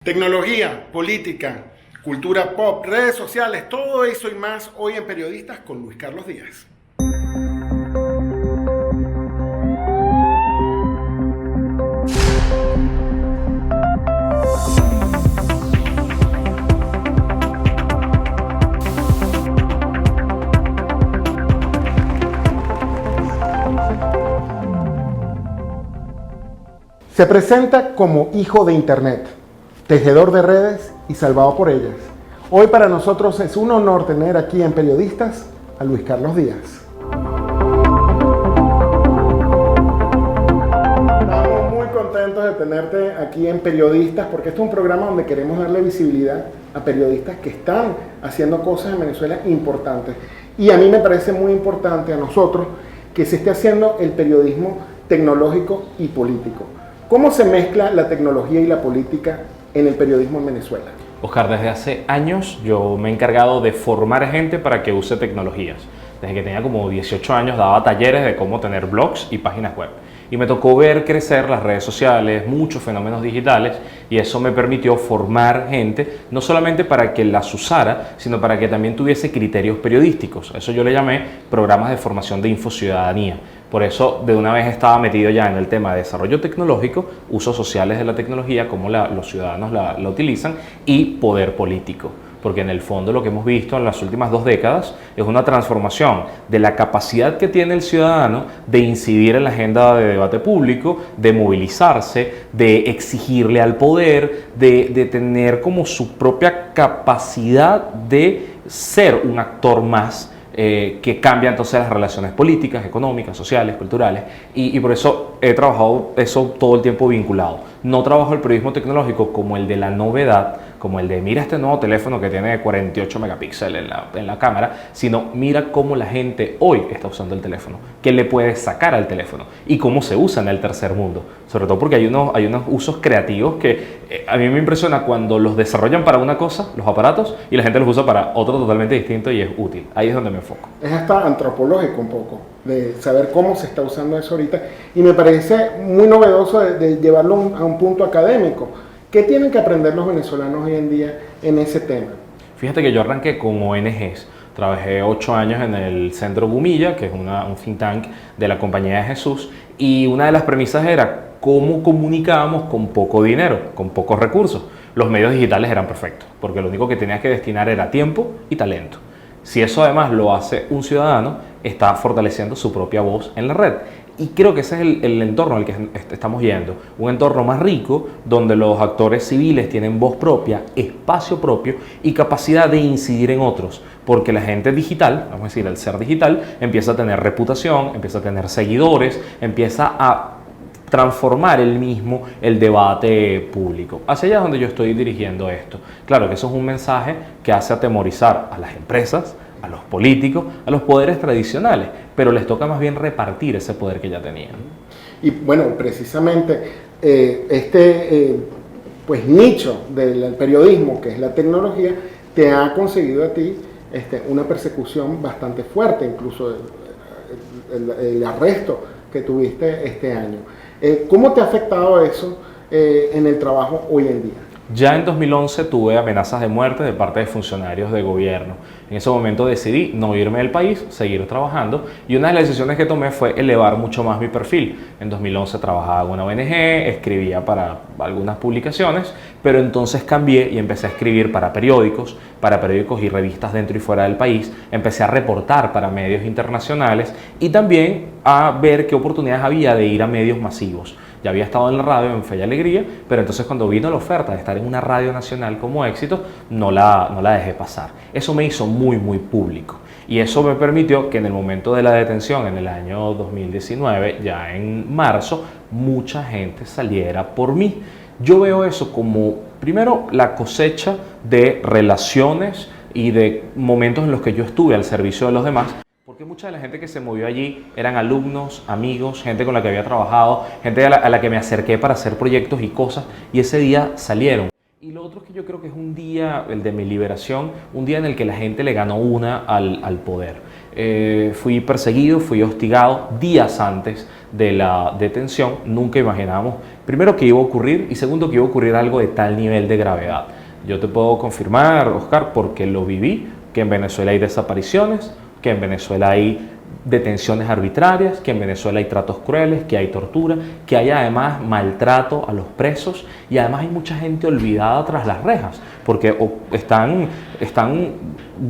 Tecnología, política, cultura pop, redes sociales, todo eso y más hoy en Periodistas con Luis Carlos Díaz. Se presenta como hijo de Internet, tejedor de redes y salvado por ellas. Hoy para nosotros es un honor tener aquí en Periodistas a Luis Carlos Díaz. Estamos muy contentos de tenerte aquí en Periodistas porque este es un programa donde queremos darle visibilidad a periodistas que están haciendo cosas en Venezuela importantes. Y a mí me parece muy importante a nosotros que se esté haciendo el periodismo tecnológico y político. ¿Cómo se mezcla la tecnología y la política en el periodismo en Venezuela? Oscar, desde hace años yo me he encargado de formar gente para que use tecnologías. Desde que tenía como 18 años daba talleres de cómo tener blogs y páginas web. Y me tocó ver crecer las redes sociales, muchos fenómenos digitales, y eso me permitió formar gente, no solamente para que las usara, sino para que también tuviese criterios periodísticos. Eso yo le llamé programas de formación de infociudadanía. Por eso de una vez estaba metido ya en el tema de desarrollo tecnológico, usos sociales de la tecnología, cómo los ciudadanos la utilizan, y poder político. Porque en el fondo lo que hemos visto en las últimas 2 décadas es una transformación de la capacidad que tiene el ciudadano de incidir en la agenda de debate público, de movilizarse, de exigirle al poder, de tener como su propia capacidad de ser un actor más que cambia entonces las relaciones políticas, económicas, sociales, culturales, y por eso he trabajado eso todo el tiempo vinculado. No trabajo el periodismo tecnológico como el de la novedad, como el de mira este nuevo teléfono que tiene 48 megapíxeles en la cámara, sino mira cómo la gente hoy está usando el teléfono, qué le puede sacar al teléfono y cómo se usa en el tercer mundo. Sobre todo porque hay unos usos creativos que a mí me impresiona cuando los desarrollan para una cosa, los aparatos, y la gente los usa para otro totalmente distinto y es útil. Ahí es donde me enfoco. Es hasta antropológico un poco, de saber cómo se está usando eso ahorita, y me parece muy novedoso de llevarlo a un punto académico. ¿Qué tienen que aprender los venezolanos hoy en día en ese tema? Fíjate que yo arranqué con ONGs. Trabajé 8 años en el Centro Gumilla, que es un think tank de la Compañía de Jesús, y una de las premisas era cómo comunicábamos con poco dinero, con pocos recursos. Los medios digitales eran perfectos, porque lo único que tenías que destinar era tiempo y talento. Si eso además lo hace un ciudadano, está fortaleciendo su propia voz en la red. Y creo que ese es el entorno al que estamos yendo. Un entorno más rico, donde los actores civiles tienen voz propia, espacio propio y capacidad de incidir en otros. Porque la gente digital, vamos a decir, el ser digital, empieza a tener reputación, empieza a tener seguidores, empieza a transformar él mismo el debate público. Hacia allá es donde yo estoy dirigiendo esto. Claro que eso es un mensaje que hace atemorizar a las empresas, a los políticos, a los poderes tradicionales, pero les toca más bien repartir ese poder que ya tenían. Y bueno, precisamente pues nicho del periodismo, que es la tecnología, te ha conseguido a ti una persecución bastante fuerte, incluso el arresto que tuviste este año. ¿Cómo te ha afectado eso en el trabajo hoy en día? Ya en 2011 tuve amenazas de muerte de parte de funcionarios de gobierno. En ese momento decidí no irme del país, seguir trabajando, y una de las decisiones que tomé fue elevar mucho más mi perfil. En 2011 trabajaba en una ONG, escribía para algunas publicaciones, pero entonces cambié y empecé a escribir para periódicos y revistas dentro y fuera del país. Empecé a reportar para medios internacionales y también a ver qué oportunidades había de ir a medios masivos. Ya había estado en la radio, en Fe y Alegría, pero entonces cuando vino la oferta de estar en una radio nacional como Éxito, no la dejé pasar. Eso me hizo muy público. Y eso me permitió que en el momento de la detención, en el año 2019, ya en marzo, mucha gente saliera por mí. Yo veo eso como, primero, la cosecha de relaciones y de momentos en los que yo estuve al servicio de los demás. Porque mucha de la gente que se movió allí eran alumnos, amigos, gente con la que había trabajado, gente a la que me acerqué para hacer proyectos y cosas, y ese día salieron. Y lo otro es que yo creo que es un día, el de mi liberación, un día en el que la gente le ganó una al poder. Fui perseguido, fui hostigado días antes de la detención. Nunca imaginábamos, primero, que iba a ocurrir y segundo, que iba a ocurrir algo de tal nivel de gravedad. Yo te puedo confirmar, Oscar, porque lo viví, que en Venezuela hay desapariciones, que en Venezuela hay detenciones arbitrarias, que en Venezuela hay tratos crueles, que hay tortura, que hay además maltrato a los presos y además hay mucha gente olvidada tras las rejas porque están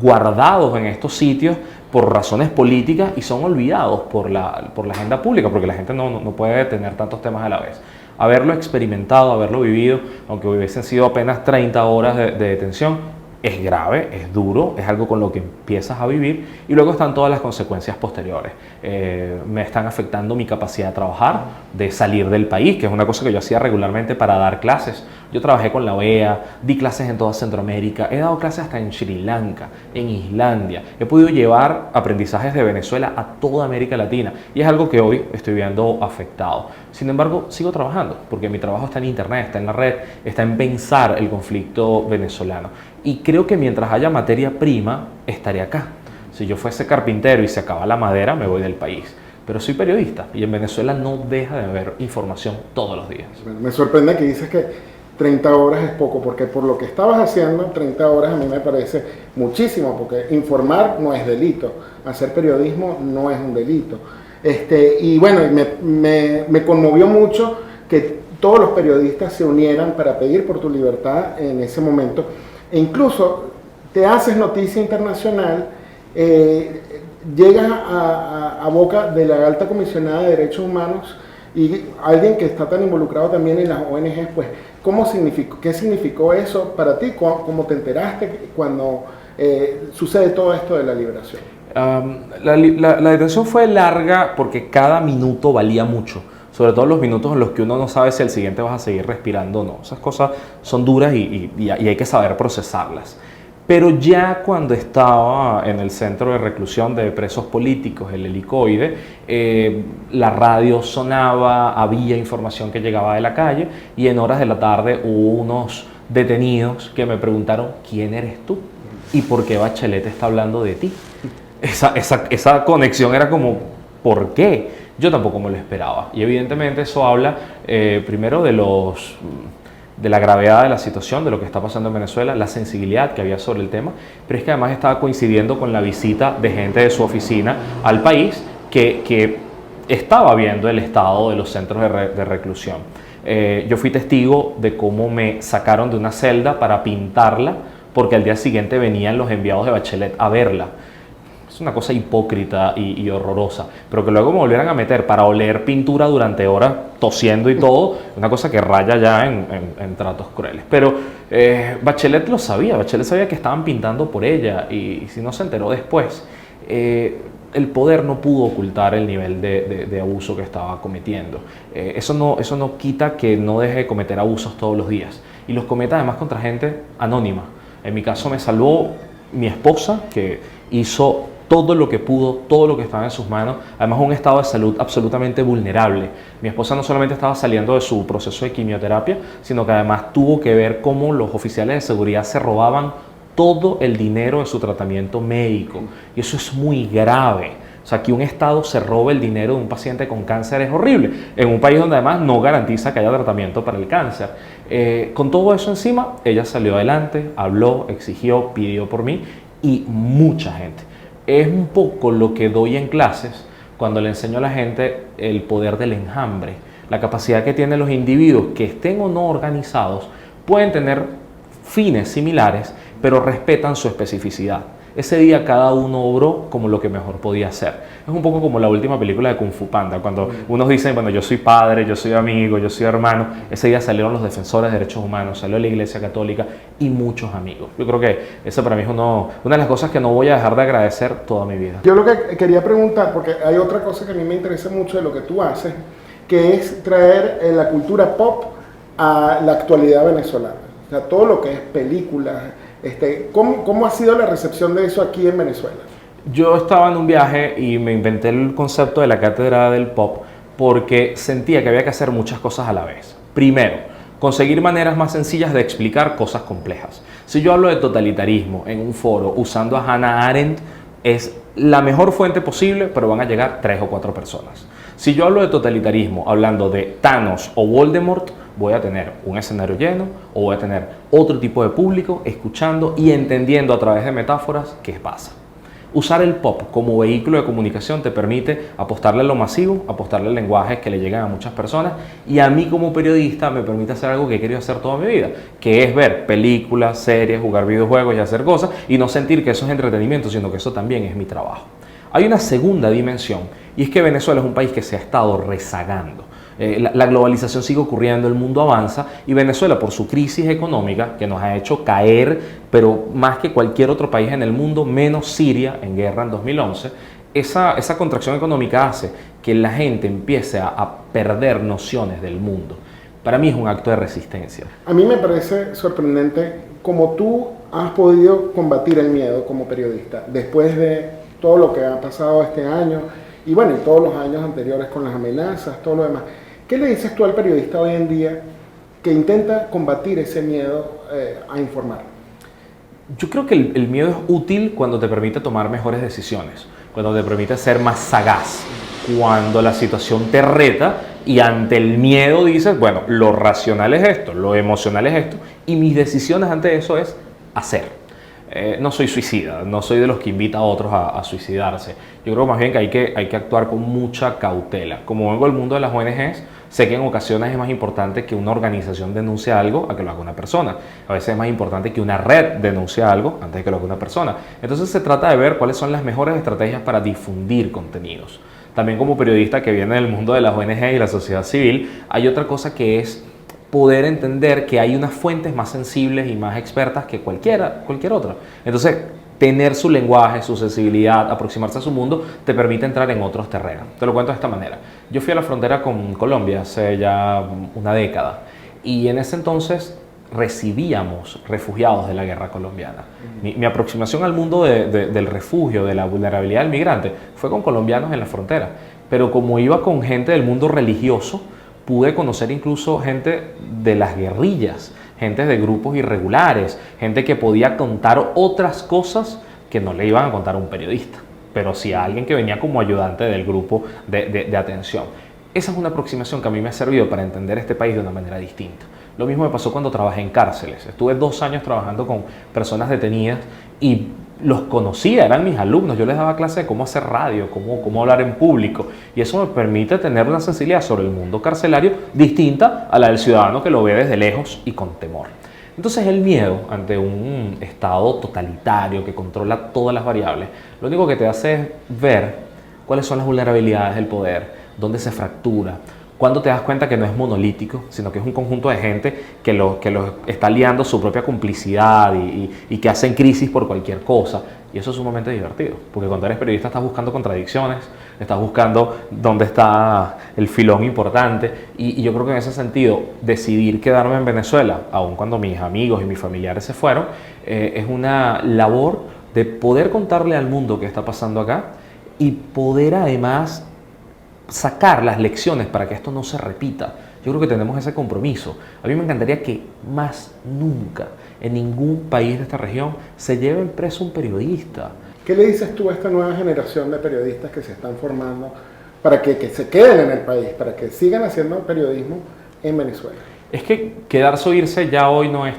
guardados en estos sitios por razones políticas y son olvidados por la agenda pública porque la gente no puede detener tantos temas a la vez. Haberlo experimentado, haberlo vivido, aunque hubiesen sido apenas 30 horas de detención, es grave, es duro, es algo con lo que empiezas a vivir y luego están todas las consecuencias posteriores. Me están afectando mi capacidad de trabajar, de salir del país, que es una cosa que yo hacía regularmente para dar clases. Yo trabajé con la OEA, di clases en toda Centroamérica, he dado clases hasta en Sri Lanka, en Islandia. He podido llevar aprendizajes de Venezuela a toda América Latina y es algo que hoy estoy viendo afectado. Sin embargo, sigo trabajando porque mi trabajo está en internet, está en la red, está en pensar el conflicto venezolano. Y creo que mientras haya materia prima, estaré acá. Si yo fuese carpintero y se acaba la madera, me voy del país. Pero soy periodista y en Venezuela no deja de haber información todos los días. Me sorprende que dices que 30 horas es poco, porque por lo que estabas haciendo, 30 horas a mí me parece muchísimo, porque informar no es delito, hacer periodismo no es un delito. Y bueno, me conmovió mucho que todos los periodistas se unieran para pedir por tu libertad en ese momento. E incluso te haces noticia internacional, llegas a boca de la alta comisionada de derechos humanos y alguien que está tan involucrado también en las ONG, pues, ¿qué significó eso para ti? ¿Cómo te enteraste cuando sucede todo esto de la liberación? La detención fue larga porque cada minuto valía mucho. Sobre todo los minutos en los que uno no sabe si al siguiente vas a seguir respirando o no. Esas cosas son duras y hay que saber procesarlas. Pero ya cuando estaba en el centro de reclusión de presos políticos, el Helicoide, la radio sonaba, había información que llegaba de la calle y en horas de la tarde hubo unos detenidos que me preguntaron ¿quién eres tú? ¿Y por qué Bachelet está hablando de ti? Esa conexión era como ¿por qué? Yo tampoco me lo esperaba y evidentemente eso habla primero de la gravedad de la situación, de lo que está pasando en Venezuela, la sensibilidad que había sobre el tema, pero es que además estaba coincidiendo con la visita de gente de su oficina al país que estaba viendo el estado de los centros de reclusión. Yo fui testigo de cómo me sacaron de una celda para pintarla porque al día siguiente venían los enviados de Bachelet a verla. Es una cosa hipócrita y horrorosa, pero que luego me volvieran a meter para oler pintura durante horas, tosiendo y todo, una cosa que raya ya en tratos crueles. Pero Bachelet lo sabía, Bachelet sabía que estaban pintando por ella y si no se enteró después, el poder no pudo ocultar el nivel de abuso que estaba cometiendo. Eso no quita que no deje de cometer abusos todos los días y los cometa además contra gente anónima. En mi caso me salvó mi esposa, que hizo todo lo que pudo, todo lo que estaba en sus manos, además un estado de salud absolutamente vulnerable. Mi esposa no solamente estaba saliendo de su proceso de quimioterapia, sino que además tuvo que ver cómo los oficiales de seguridad se robaban todo el dinero de su tratamiento médico. Y eso es muy grave. O sea, que un Estado se robe el dinero de un paciente con cáncer es horrible, en un país donde además no garantiza que haya tratamiento para el cáncer. Con todo eso encima, ella salió adelante, habló, exigió, pidió por mí y mucha gente. Es un poco lo que doy en clases cuando le enseño a la gente el poder del enjambre, la capacidad que tienen los individuos que estén o no organizados, pueden tener fines similares, pero respetan su especificidad. Ese día cada uno obró como lo que mejor podía hacer. Es un poco como la última película de Kung Fu Panda, cuando unos dicen, bueno, yo soy padre, yo soy amigo, yo soy hermano. Ese día salieron los defensores de derechos humanos, salió la Iglesia Católica y muchos amigos. Yo creo que eso para mí es una de las cosas que no voy a dejar de agradecer toda mi vida. Yo lo que quería preguntar, porque hay otra cosa que a mí me interesa mucho de lo que tú haces, que es traer la cultura pop a la actualidad venezolana. O sea, todo lo que es películas. ¿Cómo ha sido la recepción de eso aquí en Venezuela? Yo estaba en un viaje y me inventé el concepto de la cátedra del pop porque sentía que había que hacer muchas cosas a la vez. Primero, conseguir maneras más sencillas de explicar cosas complejas. Si yo hablo de totalitarismo en un foro usando a Hannah Arendt, es la mejor fuente posible, pero van a llegar 3 o 4 personas. Si yo hablo de totalitarismo hablando de Thanos o Voldemort, voy a tener un escenario lleno o voy a tener otro tipo de público escuchando y entendiendo a través de metáforas qué pasa. Usar el pop como vehículo de comunicación te permite apostarle a lo masivo, apostarle al lenguaje que le llegan a muchas personas, y a mí como periodista me permite hacer algo que he querido hacer toda mi vida, que es ver películas, series, jugar videojuegos y hacer cosas y no sentir que eso es entretenimiento, sino que eso también es mi trabajo. Hay una segunda dimensión, y es que Venezuela es un país que se ha estado rezagando. La globalización sigue ocurriendo, el mundo avanza, y Venezuela, por su crisis económica que nos ha hecho caer, pero más que cualquier otro país en el mundo, menos Siria en guerra en 2011, esa contracción económica hace que la gente empiece a perder nociones del mundo. Para mí es un acto de resistencia. A mí me parece sorprendente cómo tú has podido combatir el miedo como periodista después de todo lo que ha pasado este año y bueno, y todos los años anteriores con las amenazas, todo lo demás. ¿Qué le dices tú al periodista hoy en día que intenta combatir ese miedo a informar? Yo creo que el miedo es útil cuando te permite tomar mejores decisiones, cuando te permite ser más sagaz, cuando la situación te reta y ante el miedo dices, bueno, lo racional es esto, lo emocional es esto, y mis decisiones ante eso es hacer. No soy suicida, no soy de los que invita a otros a suicidarse. Yo creo más bien que hay que actuar con mucha cautela. Como vengo del mundo de las ONGs, sé que en ocasiones es más importante que una organización denuncie algo a que lo haga una persona. A veces es más importante que una red denuncie algo antes de que lo haga una persona. Entonces se trata de ver cuáles son las mejores estrategias para difundir contenidos. También como periodista que viene del mundo de las ONG y la sociedad civil, hay otra cosa que es poder entender que hay unas fuentes más sensibles y más expertas que cualquier otra. Entonces, tener su lenguaje, su sensibilidad, aproximarse a su mundo, te permite entrar en otros terrenos. Te lo cuento de esta manera. Yo fui a la frontera con Colombia hace ya una década y en ese entonces recibíamos refugiados de la guerra colombiana. Mi aproximación al mundo del refugio, de la vulnerabilidad del migrante, fue con colombianos en la frontera. Pero como iba con gente del mundo religioso, pude conocer incluso gente de las guerrillas, gente de grupos irregulares, gente que podía contar otras cosas que no le iban a contar a un periodista, pero sí a alguien que venía como ayudante del grupo de atención. Esa es una aproximación que a mí me ha servido para entender este país de una manera distinta. Lo mismo me pasó cuando trabajé en cárceles. Estuve 2 años trabajando con personas detenidas y los conocía, eran mis alumnos. Yo les daba clase de cómo hacer radio, cómo hablar en público, y eso me permite tener una sensibilidad sobre el mundo carcelario distinta a la del ciudadano que lo ve desde lejos y con temor. Entonces el miedo ante un estado totalitario que controla todas las variables, lo único que te hace es ver cuáles son las vulnerabilidades del poder, dónde se fractura, cuando te das cuenta que no es monolítico, sino que es un conjunto de gente que lo está liando su propia complicidad y que hacen crisis por cualquier cosa. Y eso es sumamente divertido, porque cuando eres periodista estás buscando contradicciones, estás buscando dónde está el filón importante. Y yo creo que en ese sentido, decidir quedarme en Venezuela, aun cuando mis amigos y mis familiares se fueron, es una labor de poder contarle al mundo qué está pasando acá y poder además sacar las lecciones para que esto no se repita. Yo creo que tenemos ese compromiso. A mí me encantaría que más nunca en ningún país de esta región se lleve preso un periodista. ¿Qué le dices tú a esta nueva generación de periodistas que se están formando para que se queden en el país, para que sigan haciendo periodismo en Venezuela? Es que quedarse o irse ya hoy no es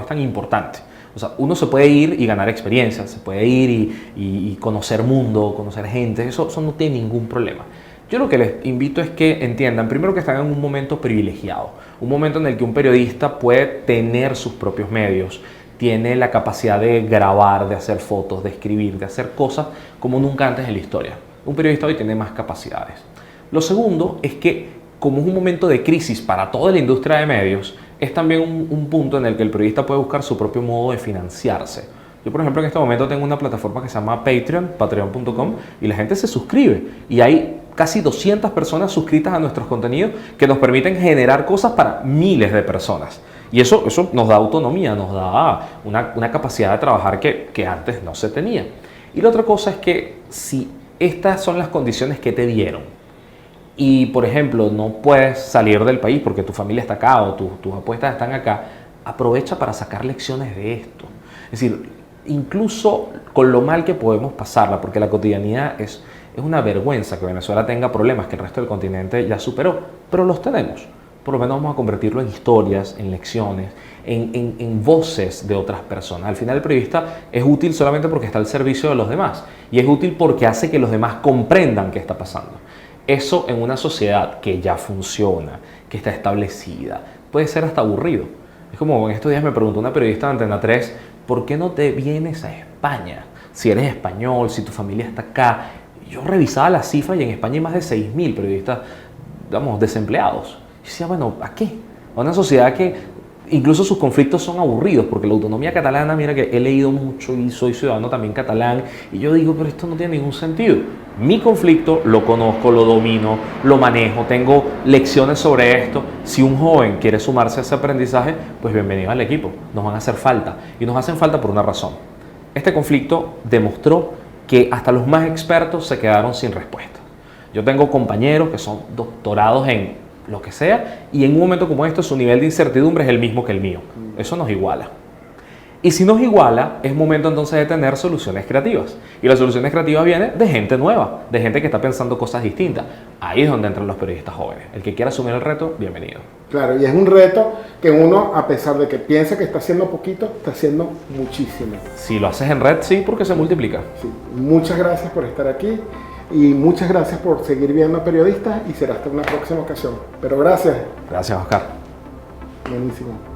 tan importante. O sea, uno se puede ir y ganar experiencia, se puede ir y conocer mundo, conocer gente, eso no tiene ningún problema. Yo lo que les invito es que entiendan, primero, que están en un momento privilegiado, un momento en el que un periodista puede tener sus propios medios, tiene la capacidad de grabar, de hacer fotos, de escribir, de hacer cosas como nunca antes en la historia. Un periodista hoy tiene más capacidades. Lo segundo es que, como es un momento de crisis para toda la industria de medios, es también un punto en el que el periodista puede buscar su propio modo de financiarse. Yo, por ejemplo, en este momento tengo una plataforma que se llama Patreon, patreon.com, y la gente se suscribe. Y hay casi 200 personas suscritas a nuestros contenidos que nos permiten generar cosas para miles de personas. Y eso nos da autonomía, nos da una capacidad de trabajar que antes no se tenía. Y la otra cosa es que si estas son las condiciones que te dieron y, por ejemplo, no puedes salir del país porque tu familia está acá o tus apuestas están acá, aprovecha para sacar lecciones de esto. Es decir, incluso con lo mal que podemos pasarla, porque la cotidianidad es una vergüenza que Venezuela tenga problemas que el resto del continente ya superó, pero los tenemos. Por lo menos vamos a convertirlo en historias, en lecciones, en voces de otras personas. Al final el periodista es útil solamente porque está al servicio de los demás y es útil porque hace que los demás comprendan qué está pasando. Eso en una sociedad que ya funciona, que está establecida, puede ser hasta aburrido. Es como en estos días me preguntó una periodista de Antena 3, ¿por qué no te vienes a España? Si eres español, si tu familia está acá. Yo revisaba las cifras y en España hay más de 6.000 periodistas, digamos, desempleados. Y decía, bueno, ¿a qué? A una sociedad que incluso sus conflictos son aburridos, porque la autonomía catalana, mira que he leído mucho y soy ciudadano también catalán, y yo digo, pero esto no tiene ningún sentido. Mi conflicto lo conozco, lo domino, lo manejo, tengo lecciones sobre esto. Si un joven quiere sumarse a ese aprendizaje, pues bienvenido al equipo. Nos van a hacer falta, y nos hacen falta por una razón. Este conflicto demostró que hasta los más expertos se quedaron sin respuesta. Yo tengo compañeros que son doctorados en lo que sea, y en un momento como este su nivel de incertidumbre es el mismo que el mío. Eso nos iguala. Y si nos iguala, es momento entonces de tener soluciones creativas. Y las soluciones creativas vienen de gente nueva, de gente que está pensando cosas distintas. Ahí es donde entran los periodistas jóvenes. El que quiera asumir el reto, bienvenido. Claro, y es un reto que uno, a pesar de que piensa que está haciendo poquito, está haciendo muchísimo. Si lo haces en red, sí, porque se multiplica. Sí. Muchas gracias por estar aquí. Y muchas gracias por seguir viendo Periodistas y será hasta una próxima ocasión. Pero gracias. Gracias, Oscar. Buenísimo.